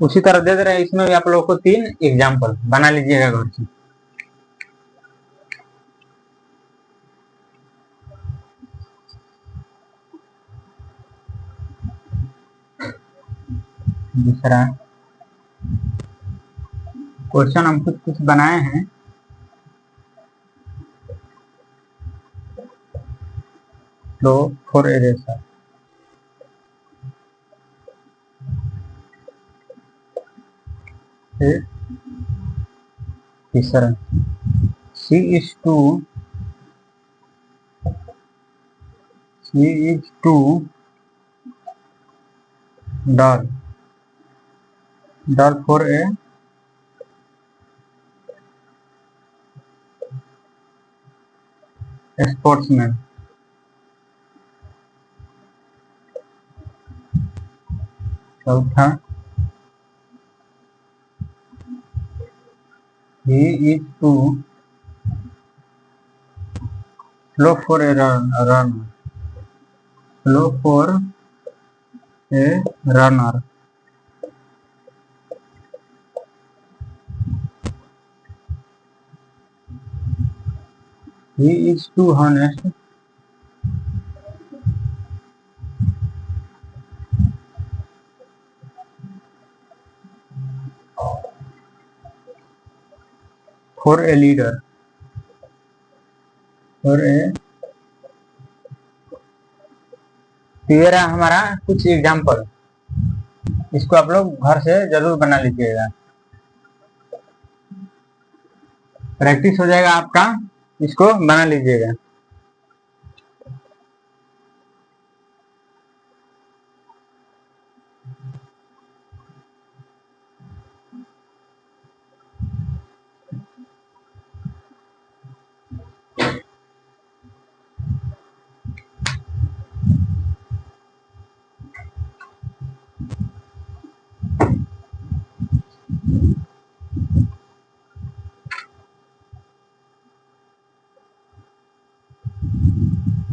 उसी तरह दे रहे हैं, इसमें भी आप लोगों को 3 एग्जाम्पल बना लीजिएगा घर से। दूसरा क्वेश्चन हम कुछ कुछ बनाए हैं। फ्लो फॉर इरेजर, तीसरा C is to doll for a sportsman। चौथा he is to slow for a runner, slow for a runner। he is too honest for a leader, for a। तो ये रहा हमारा कुछ एग्जाम्पल, इसको आप लोग घर से जरूर बना लीजिएगा, प्रैक्टिस हो जाएगा आपका, इसको बना लीजिएगा।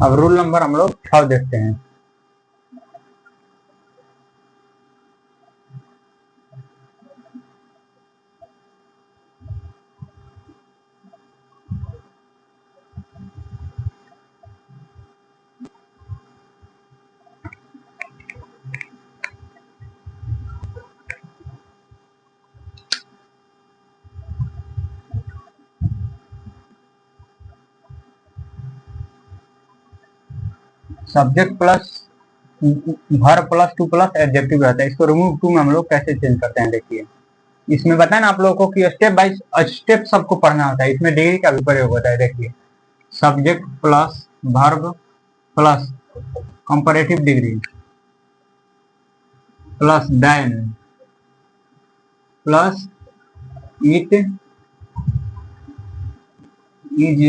अब रूल नंबर हम लोग 6 देखते हैं। Subject plus verb plus two plus adjective रहता है, इसको रिमूव टू में हम लोग कैसे चेंज करते हैं देखिए। इसमें बताया ना आप लोगों को कि स्टेप बाय स्टेप सबको पढ़ना होता है, इसमें डिग्री का भी प्रयोग होता है। देखिए subject plus verb plus comparative degree plus than plus it is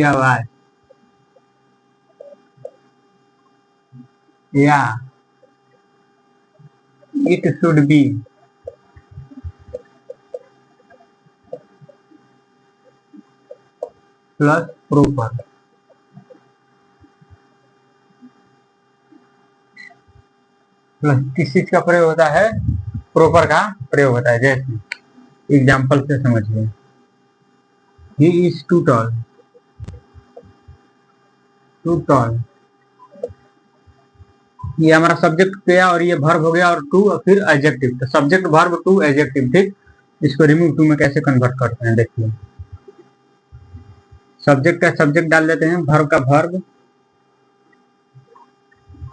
या it should be plus proper. Plus किस चीज का प्रयोग होता है, प्रोपर का प्रयोग होता है। जैसे एग्जाम्पल से समझिए, he is too tall, too tall, ये हमारा सब्जेक्ट गया और ये वर्ब हो गया और टू और फिर एडजेक्टिव, तो सब्जेक्ट वर्ब टू एडजेक्टिव, ठीक। इसको रिमूव टू में कैसे कन्वर्ट करते हैं देखिए, सब्जेक्ट का सब्जेक्ट डाल देते हैं, वर्ब का वर्ब,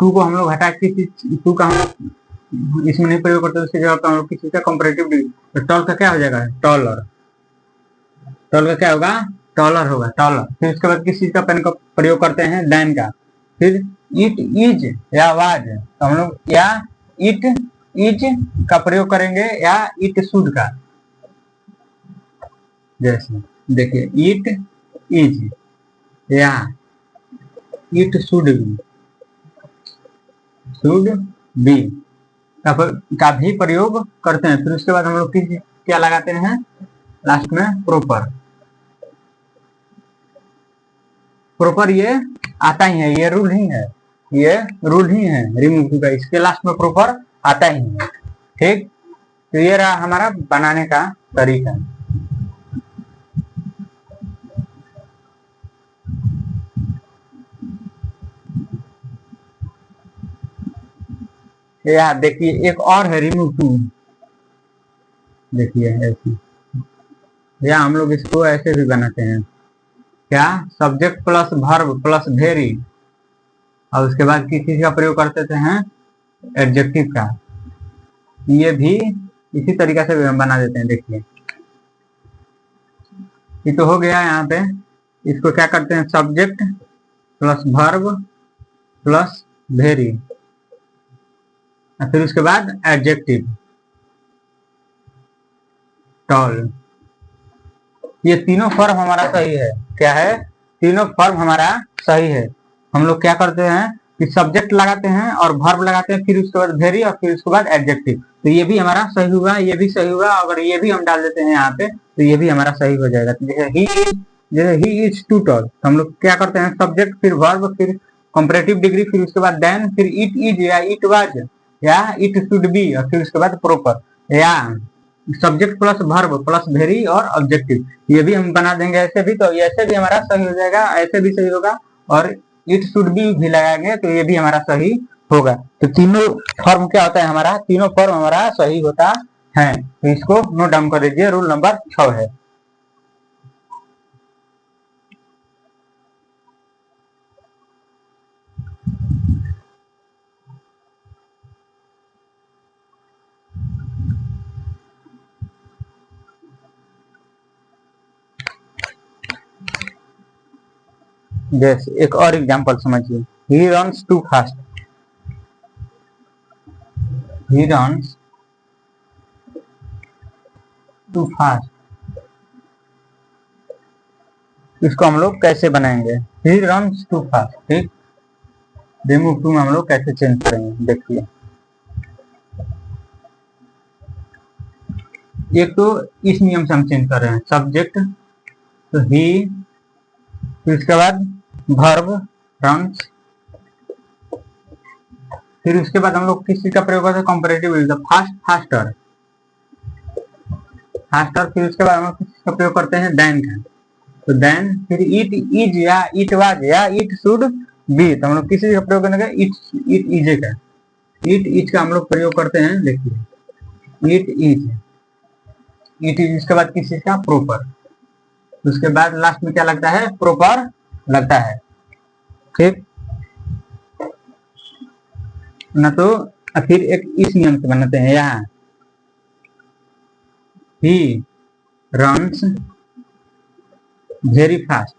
टू को हम लोग हटा के टू का हम इसमें नहीं प्रयोग करते, उसकी जगह हम लोग किसी का कंपैरेटिव डिग्री, तो टॉल का क्या हो जाएगा, टॉलर, टॉल का क्या होगा, टॉलर होगा, टॉलर। फिर उसके बाद किस चीज का पेन का प्रयोग करते हैं, देन का। फिर इट इज या वाज, तो हम लोग या इट इज का प्रयोग करेंगे या इट शुड का। जैसे देखिए इट इज या इट शुड बी का भी प्रयोग करते हैं। फिर उसके बाद हम लोग क्या लगाते हैं लास्ट में, प्रोपर। प्रोपर ये आता ही है, ये रूल ही है, ये रूल ही है रिमूव टू का, इसके लास्ट में प्रॉपर आता ही है, ठीक। तो ये रहा हमारा बनाने का तरीका। या देखिए एक और है रिमूव टू, देखिए ऐसे, या हम लोग इसको ऐसे भी बनाते हैं, क्या subject plus verb plus very, और उसके बाद किस चीज का प्रयोग करते थे हैं, एडजेक्टिव का। ये भी इसी तरीका से हम बना देते हैं। देखिए ये तो हो गया यहाँ पे, इसको क्या करते हैं, subject plus verb plus very, फिर उसके बाद एडजेक्टिव टॉल। ये तीनों फॉर्म हमारा सही है। क्या है, तीनों फॉर्म हमारा सही है। हम लोग क्या करते हैं कि सब्जेक्ट लगाते हैं और वर्ब लगाते हैं, फिर उसके बाद वेरी और फिर उसके बाद एडजेक्टिव। तो ये भी हमारा सही हुआ, ये भी सही हुआ। अगर ये भी हम डाल देते हैं यहाँ पे तो ये भी हमारा सही हो जाएगा। जैसे ही इज टू टॉल, तो हम लोग क्या करते हैं, सब्जेक्ट फिर वर्ब फिर कंपैरेटिव डिग्री, फिर उसके बाद देन, फिर इट इज या इट वाज या इट शुड बी, और फिर उसके बाद प्रॉपर, या subject plus verb plus very और ऑब्जेक्टिव। ये भी हम बना देंगे ऐसे भी, तो ऐसे भी हमारा सही हो जाएगा, ऐसे भी सही होगा, और इट शुड भी लगाएंगे तो ये भी हमारा सही होगा। तो तीनों फॉर्म क्या होता है हमारा, तीनों फॉर्म हमारा सही होता है। तो इसको नोट डाउन कर लीजिए, रूल नंबर 6 है। जैसे एक और एग्जांपल समझिए, he runs too fast, he runs too fast. इसको हम लोग कैसे बनाएंगे, ही रन्स टू फास्ट, ठीक। रिमूव टू में हम लोग कैसे चेंज करेंगे, देखिए। एक तो इस नियम से हम चेंज कर रहे हैं, सब्जेक्ट तो ही, फिर उसके बाद वर्ब रन्स, फिर उसके बाद हम लोग किस चीज का प्रयोग करते हैं, कंपैरेटिव, फास्ट फास्टर फास्टर, फिर उसके बाद हम लोग किस चीज का प्रयोग करते हैं, देन का। तो देन फिर इट इज या इट वाज या इट शुड बी, तो हम लोग किसी का प्रयोग करेंगे, इट इज का। इट इज का हम लोग प्रयोग करते हैं, देखिए इट इज उसके बाद किस चीज का, प्रॉपर। उसके बाद लास्ट में क्या लगता है, प्रॉपर लगता है, ठीक ना। तो फिर एक इस नियम से बनाते हैं, यहाँ ही रन्स वेरी फास्ट।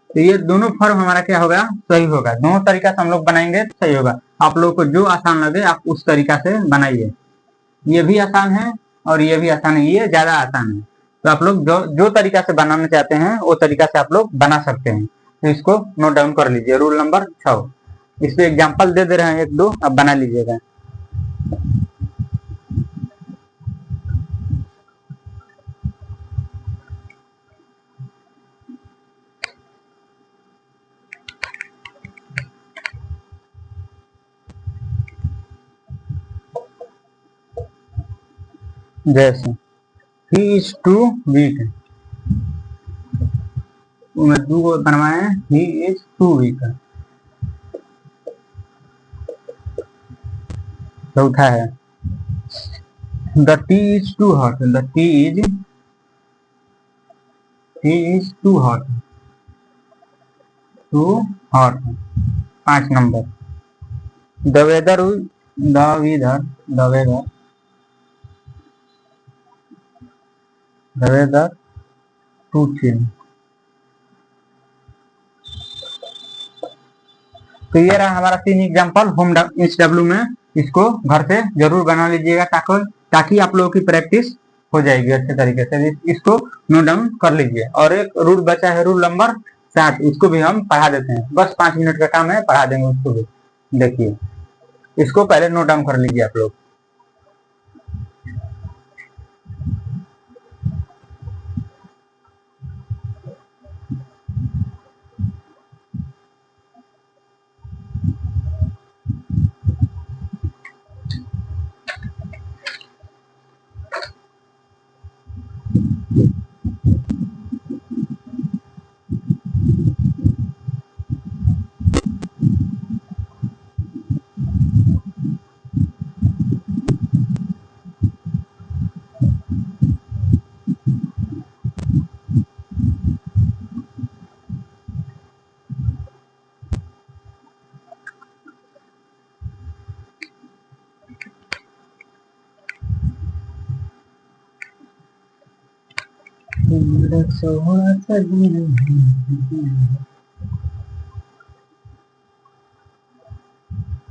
तो ये दोनों फॉर्म हमारा क्या होगा, सही होगा। दोनों तरीका से हम लोग बनाएंगे तो सही होगा। आप लोगों को जो आसान लगे आप उस तरीका से बनाइए। ये भी आसान है और ये भी आसान है, ये ज्यादा आसान है। तो आप लोग जो जो तरीका से बनाना चाहते हैं वो तरीका से आप लोग बना सकते हैं। तो इसको नोट डाउन कर लीजिए, रूल नंबर 6। इस पे एग्जाम्पल दे रहे हैं एक दो, अब बना लीजिएगा। जैसे ही इज टू वीक, दो को बनवाए, ही इज टू वीक। चौथा है the tea is too hot, the tea is too hot, too hot. 5 number, the weather the weather the weather the weather too chill. तो ये रहा हमारा 3 एग्जाम्पल होम HW में। इसको घर से जरूर बना लीजिएगा ताकि आप लोगों की प्रैक्टिस हो जाएगी अच्छे तरीके से। इसको नोट डाउन कर लीजिए। और एक रूल बचा है, रूल नंबर 7, इसको भी हम पढ़ा देते हैं। बस 5 मिनट का काम है, पढ़ा देंगे उसको भी। देखिए इसको पहले नोट डाउन कर लीजिए आप लोग।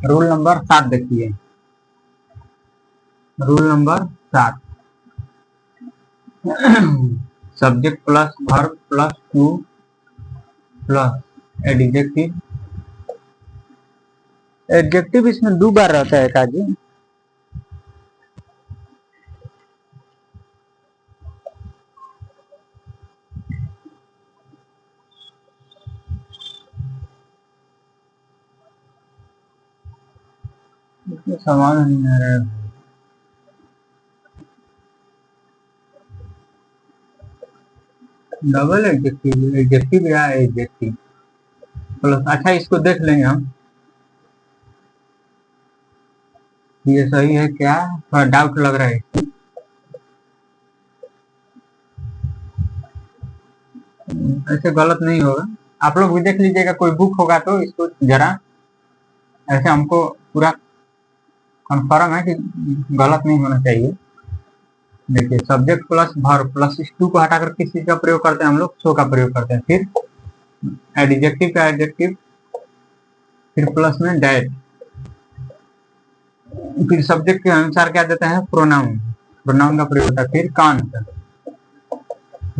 रूल नंबर 7 देखिए, rule number 7, subject plus verb plus two plus adjective. Adjective इसमें 2 बार रहता है काजी। सवाल नहीं आ रहा है। डबल एडजेक्टिव, एडजेक्टिव या एडजेक्टिव प्लस। अच्छा, इसको देख लेंगे हम, ये सही है क्या, थोड़ा डाउट लग रहा है। ऐसे गलत नहीं होगा, आप लोग भी देख लीजिएगा, कोई बुक होगा तो इसको जरा ऐसे हमको पूरा कंफर्म है कि गलत नहीं होना चाहिए। देखिए, सब्जेक्ट प्लस वर्ब प्लस इस टू को हटाकर किस चीज का प्रयोग करते हैं हम लोग, सो का प्रयोग करते हैं। फिर एडजेक्टिव का एडजेक्टिव, फिर प्लस में डैट, फिर सब्जेक्ट के अनुसार क्या देता है, प्रोनाउन, प्रोनाउन का प्रयोग होता है। फिर कांट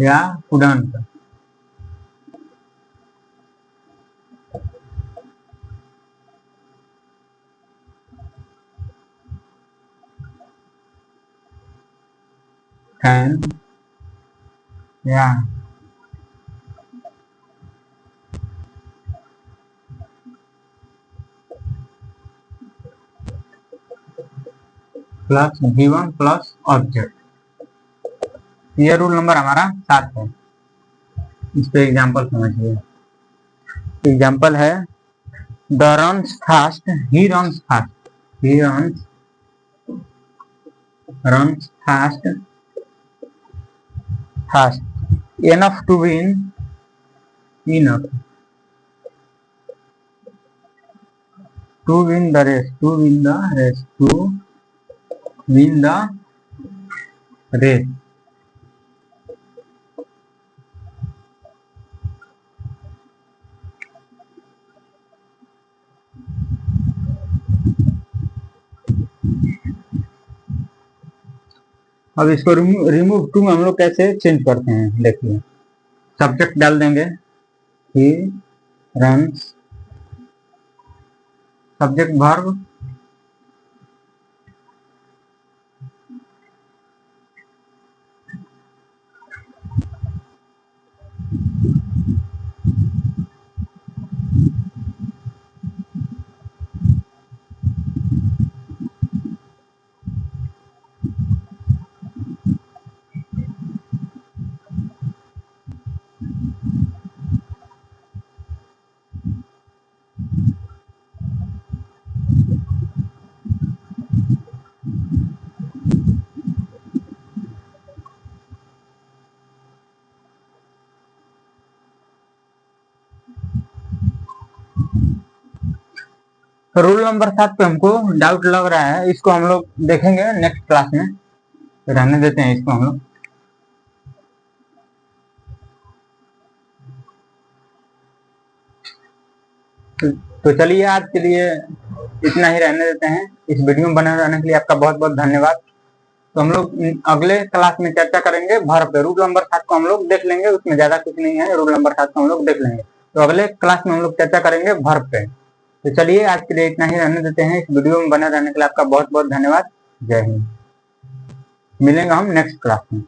या कुडंट, कैन या प्लस गिवन प्लस ऑब्जेक्ट। ये रूल नंबर हमारा 7 है। इस पे एग्जाम्पल समझिए। एग्जाम्पल है, the runs fast, he runs fast, he runs fast fast enough to win, enough to win the race, to win the race, to win the race। अब इसको remove too में हम लोग कैसे चेंज करते हैं, देखिए, सब्जेक्ट डाल देंगे, he runs, subject verb, rule number 7 पे हमको डाउट लग रहा है, इसको हम लोग देखेंगे नेक्स्ट क्लास में, रहने देते हैं इसको हम लोग। तो चलिए, आज के लिए इतना ही रहने देते हैं। इस वीडियो में बने रहने के लिए आपका बहुत बहुत धन्यवाद। तो हम लोग अगले क्लास में चर्चा करेंगे वर्ब पे। रूल नंबर 7 को हम लोग देख लेंगे, उसमें ज्यादा कुछ नहीं है, रूल नंबर 7 को हम लोग देख लेंगे। तो अगले क्लास में हम लोग चर्चा करेंगे वर्ब पे। तो चलिए, आज के लिए इतना ही रहने देते हैं। इस वीडियो में बने रहने के लिए आपका बहुत बहुत धन्यवाद। जय हिंद। मिलेंगे हम नेक्स्ट क्लास में।